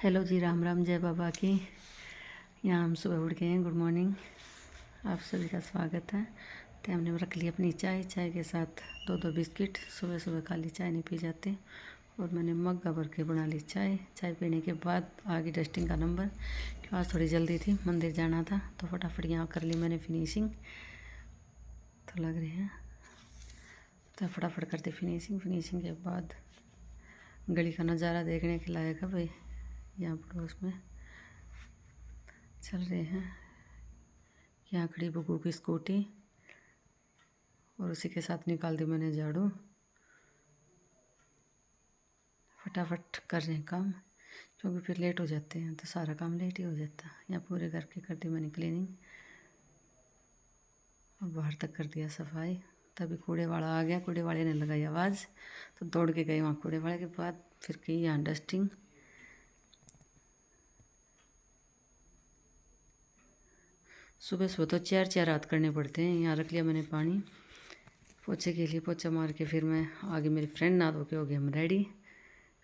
Hello जी, राम राम, जय बाबा की। यहाँ हम सुबह उठ गए हैं। गुड मॉर्निंग, आप सभी का स्वागत है। तो हमने रख ली अपनी चाय के साथ दो बिस्किट। सुबह सुबह खाली चाय नहीं पी जाते। और मैंने मग्गा भर के बना ली चाय पीने के बाद आगे डस्टिंग का नंबर, क्योंकि आज थोड़ी जल्दी थी, मंदिर जाना था, तो फटाफट यहाँ कर ली मैंने फिनिशिंग। तो लग रही है तो फटाफट करते फिनिशिंग के बाद गली का नज़ारा देखने के लायक है भाई। यहाँ पड़ोस में चल रहे हैं। यहाँ खड़ी बुगू की स्कूटी और उसी के साथ निकाल दी मैंने झाड़ू। फटाफट कर रहे हैं काम, क्योंकि फिर लेट हो जाते हैं तो सारा काम लेट ही हो जाता है। यहाँ पूरे घर की कर दी मैंने क्लीनिंग और बाहर तक कर दिया सफाई। तभी कूड़े वाला आ गया। कूड़े वाले ने लगाई आवाज़ तो दौड़ के गई वहाँ। कूड़े वाले के बाद फिर की यहाँ डस्टिंग। सुबह सुबह तो चार हाथ करने पड़ते हैं। यहाँ रख लिया मैंने पानी पोछे के लिए। पोछा मार के फिर मैं आगे, मेरी फ्रेंड नहा धो के हो गए हम रेडी।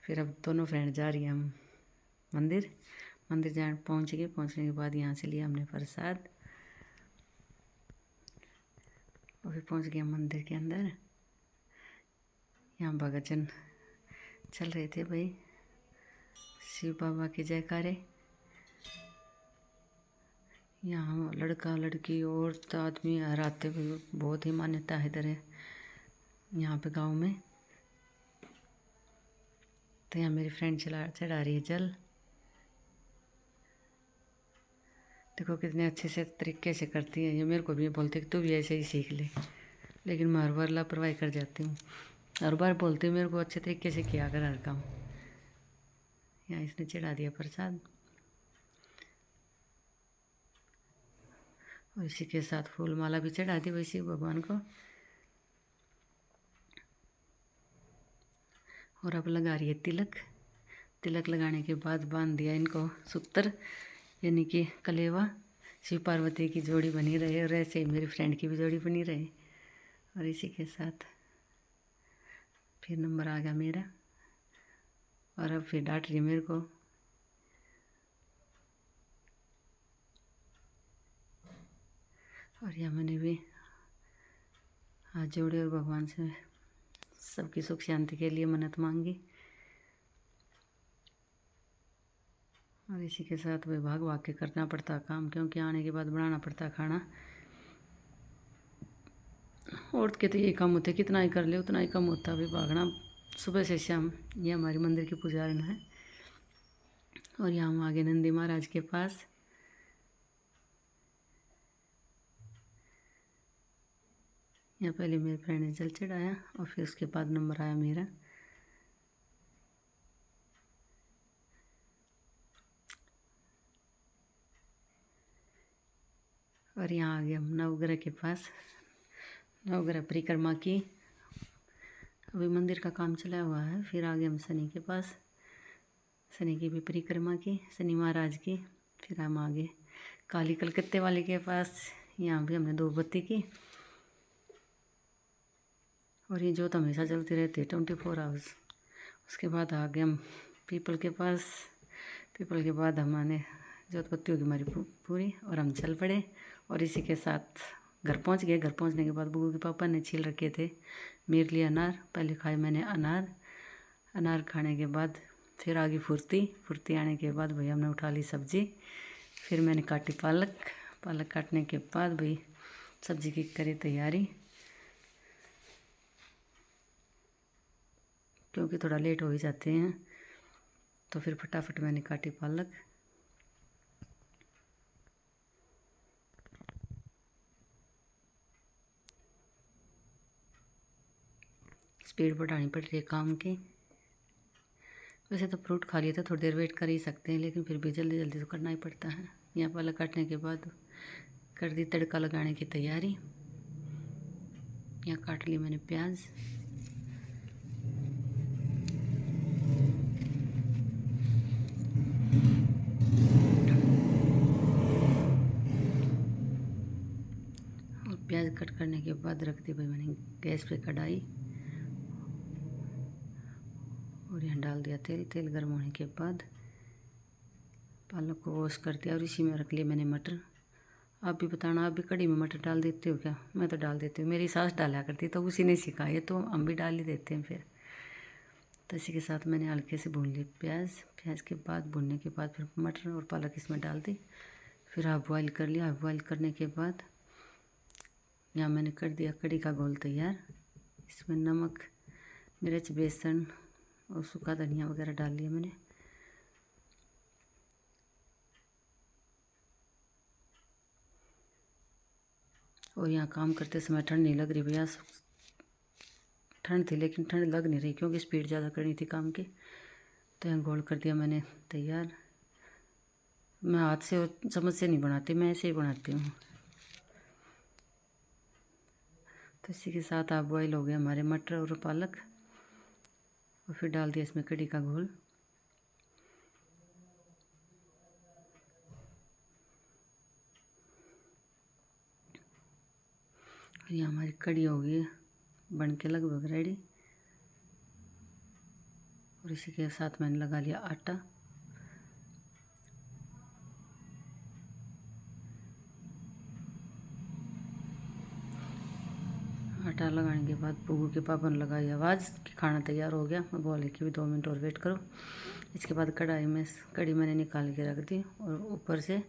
फिर अब दोनों फ्रेंड जा रही हैं हम मंदिर जान पहुँच गए। पहुँचने के बाद यहाँ से लिया हमने प्रसाद और फिर पहुँच गए मंदिर के अंदर। यहाँ भगतजन चल रहे थे भाई, शिव बाबा के जयकारे। यहाँ लड़का लड़की औरत आदमी हर आते हुए, बहुत ही मान्यता है इधर है यहाँ पे गांव में। तो यहाँ मेरी फ्रेंड चढ़ा रही है जल। देखो कितने अच्छे से तरीके से करती है ये। मेरे को भी बोलती है कि तू भी ऐसे ही सीख ले, लेकिन मैं हर बार लापरवाही कर जाती हूँ। हर बार बोलती हूँ मेरे को अच्छे तरीके से किया कर हर काम। यहाँ इसने चढ़ा दिया प्रसाद और इसी के साथ फूल माला भी चढ़ा दी वैसे भगवान को। और अब लगा रही है तिलक लगाने के बाद बांध दिया इनको सूत्र, यानी कि कलेवा। शिव पार्वती की जोड़ी बनी रहे और ऐसे ही मेरी फ्रेंड की भी जोड़ी बनी रहे। और इसी के साथ फिर नंबर आ गया मेरा। और अब फिर डांट रही है मेरे को। और यह मैंने भी हाथ जोड़े और भगवान से सबकी सुख शांति के लिए मन्नत मांगी। और इसी के साथ वह भाग के करना पड़ता काम, क्योंकि आने के बाद बनाना पड़ता खाना। औरत के तो ये काम होते, कितना ही कर ले उतना ही कम होता है भागना सुबह से शाम। ये हमारी मंदिर की पुजारिन है। और यहाँ हम आगे नंदी महाराज के पास। यहाँ पहले मेरे फ्रेंड ने जल चढ़ाया और फिर उसके बाद नंबर आया मेरा। और यहाँ आ गए हम नवग्रह के पास। नवग्रह परिक्रमा की, अभी मंदिर का काम चला हुआ है। फिर आ गए हम शनि के पास। शनि की भी परिक्रमा की, शनि महाराज की। फिर हम आगे काली कलकत्ते वाले के पास। यहाँ भी हमने धूप बत्ती की। और ये जोत हमेशा चलती रहती है 24 आवर्स। उसके बाद आ गए हम पीपल के पास। पीपल के बाद हमारे जोत बत्ती होगी हमारी पूरी और हम चल पड़े। और इसी के साथ घर पहुंच गए। घर पहुंचने के बाद बुगू के पापा ने छील रखे थे मेरे लिए अनार। पहले खाए मैंने अनार खाने के बाद फिर आगे फुर्ती आने के बाद भाई हमने उठा ली सब्जी। फिर मैंने काटी पालक काटने के बाद भाई सब्जी की करी तैयारी, क्योंकि थोड़ा लेट हो ही जाते हैं। तो फिर फटाफट मैंने काटी पालक। स्पीड बढ़ानी पड़ रही है काम की। वैसे तो फ्रूट खा लिए तो थोड़ी देर वेट कर ही सकते हैं, लेकिन फिर भी जल्दी जल्दी तो करना ही पड़ता है। यहाँ पालक काटने के बाद कर दी तड़का लगाने की तैयारी। यहाँ काट ली मैंने प्याज। और प्याज कट करने के बाद रख दी भाई मैंने गैस पे कढ़ाई। और यहाँ डाल दिया तेल गर्म होने के बाद पालक को वॉश कर दिया और इसी में रख लिए मैंने मटर। आप भी बताना, आप भी कढ़ी में मटर डाल देते हो क्या? मैं तो डाल देती हूँ, मेरी सास डाला करती तो उसी ने सिखाई, तो हम भी डाल ही देते हैं फिर। तो इसी के साथ मैंने हल्के से भून ली प्याज के बाद भूनने के बाद फिर मटर और पालक इसमें डाल दी। फिर हाफ बॉयल कर लिया। हाफ बॉयल करने के बाद यहाँ मैंने कर दिया कढ़ी का घोल तैयार। इसमें नमक, मिर्च, बेसन और सूखा धनिया वगैरह डाल लिया मैंने। और यहाँ काम करते समय ठंड नहीं लग रही भैया, ठंड थी लेकिन ठंड लग नहीं रही क्योंकि स्पीड ज़्यादा करनी थी काम की। तो यहाँ घोल कर दिया मैंने तैयार। मैं हाथ से और चम्मच से नहीं बनाती, मैं ऐसे ही बनाती हूँ। तो इसी के साथ हाफ बॉयल हो गए हमारे मटर और पालक। और फिर डाल दिया इसमें कढ़ी का घोल। और ये हमारी कढ़ी हो गई बन के लगभग रेडी। और इसी के साथ मैंने लगा लिया आटा। आटा लगाने के बाद पुगू के पापन लगाई आवाज़ कि खाना तैयार हो गया। मैं बोले कि भी 2 मिनट और वेट करो। इसके बाद कढ़ी मैंने निकाल के रख दी और ऊपर से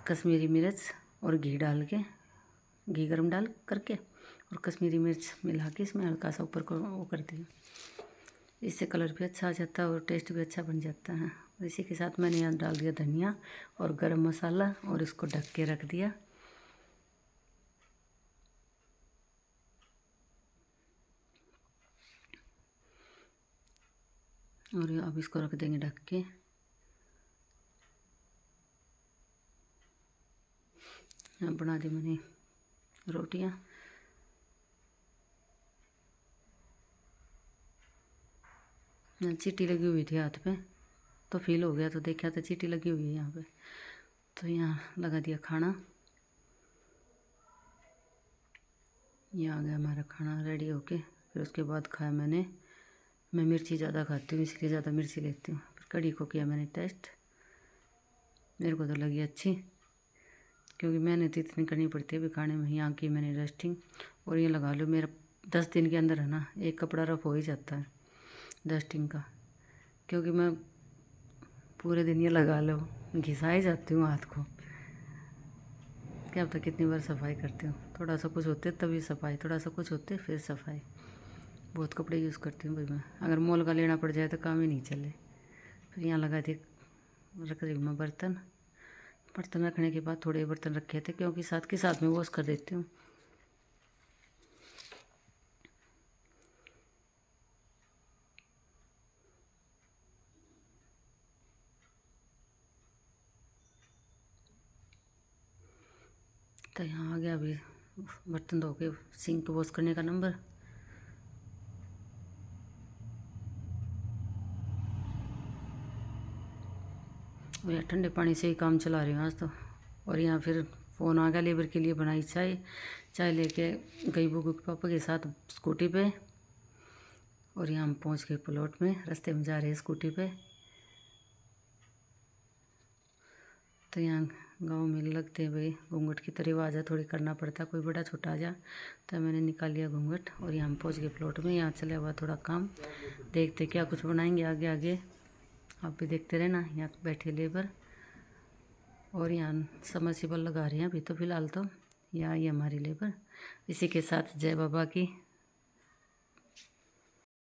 कश्मीरी मिर्च और घी डाल के, घी गरम डाल करके और कश्मीरी मिर्च मिला के इसमें हल्का सा ऊपर को वो कर दिया। इससे कलर भी अच्छा आ जाता है और टेस्ट भी अच्छा बन जाता है। और इसी के साथ मैंने यहाँ डाल दिया धनिया और गरम मसाला और इसको ढक के रख दिया। और अब इसको रख देंगे ढक के। यहाँ बना दी मैंने रोटियाँ। चीटी लगी हुई थी हाथ पे तो फील हो गया, तो देखा तो चीटी लगी हुई है यहाँ पे। तो यहाँ लगा दिया खाना। ये आ गया हमारा खाना रेडी होके। फिर उसके बाद खाया मैंने। मैं मिर्ची ज़्यादा खाती हूँ इसलिए ज़्यादा मिर्ची लेती हूँ। फिर कढ़ी को किया मैंने टेस्ट, मेरे को तो लगी अच्छी क्योंकि मेहनत इतनी करनी पड़ती है भी खाने में। यहाँ की मैंने डस्टिंग। और ये लगा लो मेरा 10 दिन के अंदर है ना एक कपड़ा रफ हो ही जाता है डस्टिंग का, क्योंकि मैं पूरे दिन ये लगा लो घिसा ही जाती हूँ हाथ को। क्या पता कितनी बार सफाई करती हूँ। थोड़ा सा कुछ होते तभी सफाई, थोड़ा सा कुछ होते फिर सफाई। बहुत कपड़े यूज़ करती हूँ भाई मैं, अगर मॉल का लेना पड़ जाए तो काम ही नहीं चले। फिर यहाँ लगा दिए रख रही हूँ मैं बर्तन रखने के बाद थोड़े बर्तन रखे थे क्योंकि साथ के साथ में वॉश कर देती हूँ। तो यहाँ आ गया अभी बर्तन धो के सिंक वॉश करने का नंबर। और यहाँ ठंडे पानी से ही काम चला रही हूँ आज तो। और यहाँ फिर फ़ोन आ गया लेबर के लिए, बनाई चाय लेके गई बुगू के पापा के साथ स्कूटी पे। और यहाँ हम पहुँच गए प्लॉट में, रास्ते में जा रहे हैं स्कूटी पे। तो यहाँ गांव में लगते हैं भाई घूंघट की तरह आवाज़ थोड़ी करना पड़ता है, कोई बड़ा छोटा आ जा। तो मैंने निकाल लिया घूंघट और यहाँ पहुँच गए प्लॉट में। यहाँ चला हुआ थोड़ा काम, देखते क्या कुछ बनाएंगे आगे आगे। आप भी देखते रहना। यहाँ बैठे लेबर और यहाँ समरसीबल लगा रहे हैं अभी तो फ़िलहाल तो। यहाँ ये हमारी लेबर। इसी के साथ जय बाबा की।